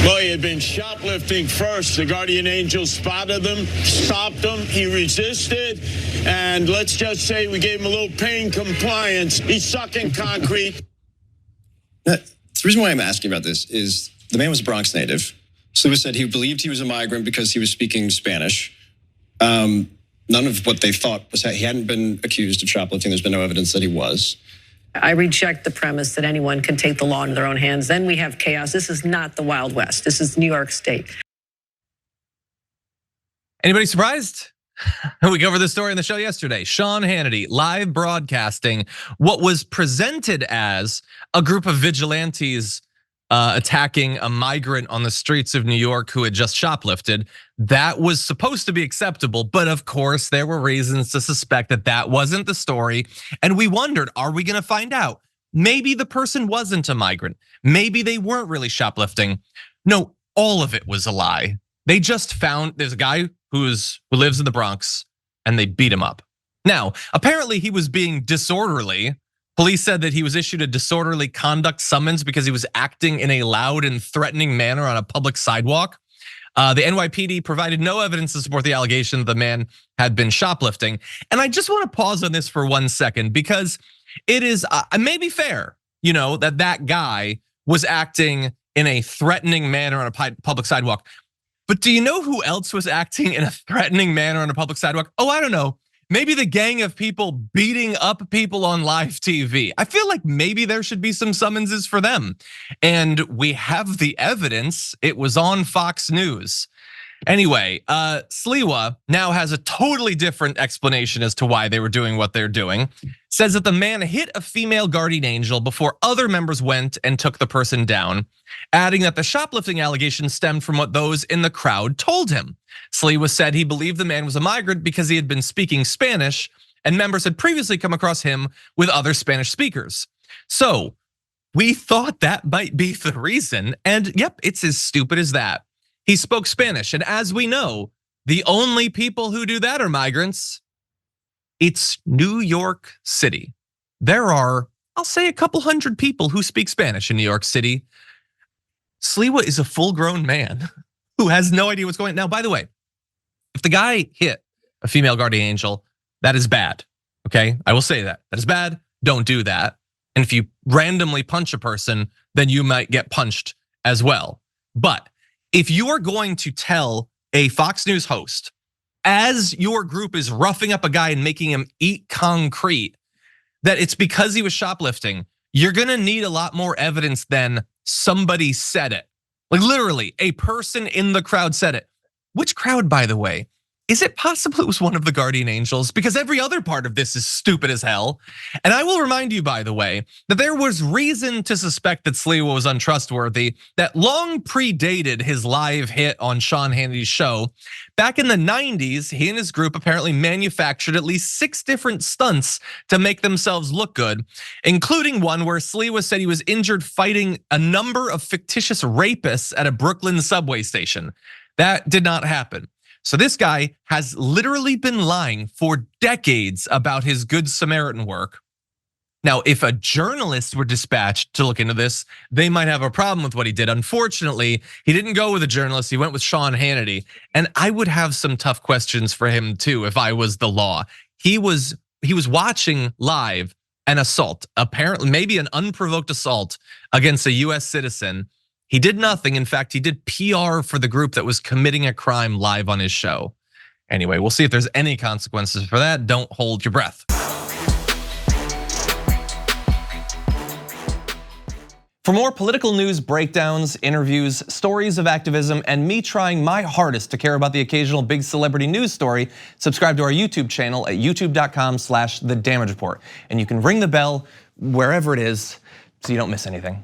Well, he had been shoplifting first. The guardian angel spotted him, stopped him. He resisted. And let's just say we gave him a little pain compliance. He's sucking concrete. The reason why I'm asking about this is the man was a Bronx native. Sliwa said he believed he was a migrant because he was speaking Spanish. None of what they thought was that he hadn't been accused of shoplifting. There's been no evidence that he was. I reject the premise that anyone can take the law into their own hands. Then we have chaos. This is not the Wild West. This is New York State. Anybody surprised? We covered this story in the show yesterday. Sean Hannity live broadcasting what was presented as a group of vigilantes attacking a migrant on the streets of New York who had just shoplifted. That was supposed to be acceptable, but of course there were reasons to suspect that that wasn't the story. And we wondered, are we gonna find out? Maybe the person wasn't a migrant. Maybe they weren't really shoplifting. No, all of it was a lie. They just found, there's a guy who lives in the Bronx and they beat him up. Now, apparently he was being disorderly. Police said that he was issued a disorderly conduct summons because he was acting in a loud and threatening manner on a public sidewalk. The NYPD provided no evidence to support the allegation that the man had been shoplifting. And I just want to pause on this for 1 second because it is maybe fair, that guy was acting in a threatening manner on a public sidewalk. But do you know who else was acting in a threatening manner on a public sidewalk? Oh, I don't know. Maybe the gang of people beating up people on live TV. I feel like maybe there should be some summonses for them. And we have the evidence. It was on Fox News. Anyway, Sliwa now has a totally different explanation as to why they were doing what they're doing. Says that the man hit a female guardian angel before other members went and took the person down, adding that the shoplifting allegation stemmed from what those in the crowd told him. Sliwa said he believed the man was a migrant because he had been speaking Spanish and members had previously come across him with other Spanish speakers. So we thought that might be the reason. And yep, it's as stupid as that. He spoke Spanish, and as we know, the only people who do that are migrants. It's New York City. There are, I'll say, a couple hundred people who speak Spanish in New York City. Sliwa is a full-grown man who has no idea what's going on. Now, by the way, if the guy hit a female guardian angel, that is bad, okay? I will say that. That is bad, don't do that. And if you randomly punch a person, then you might get punched as well. But if you are going to tell a Fox News host, as your group is roughing up a guy and making him eat concrete, that it's because he was shoplifting, you're gonna need a lot more evidence than somebody said it. Like literally, a person in the crowd said it. Which crowd, by the way? Is it possible it was one of the guardian angels? Because every other part of this is stupid as hell. And I will remind you, by the way, that there was reason to suspect that Sliwa was untrustworthy that long predated his live hit on Sean Hannity's show. Back in the 90s, he and his group apparently manufactured at least 6 different stunts to make themselves look good, including one where Sliwa said he was injured fighting a number of fictitious rapists at a Brooklyn subway station. That did not happen. So this guy has literally been lying for decades about his Good Samaritan work. Now, if a journalist were dispatched to look into this, they might have a problem with what he did. Unfortunately, he didn't go with a journalist, he went with Sean Hannity. And I would have some tough questions for him too if I was the law. He was watching live an assault, apparently maybe an unprovoked assault against a US citizen. He did nothing. In fact, he did PR for the group that was committing a crime live on his show. Anyway, we'll see if there's any consequences for that. Don't hold your breath. For more political news breakdowns, interviews, stories of activism, and me trying my hardest to care about the occasional big celebrity news story, subscribe to our YouTube channel at youtube.com/The Damage Report. And you can ring the bell wherever it is so you don't miss anything.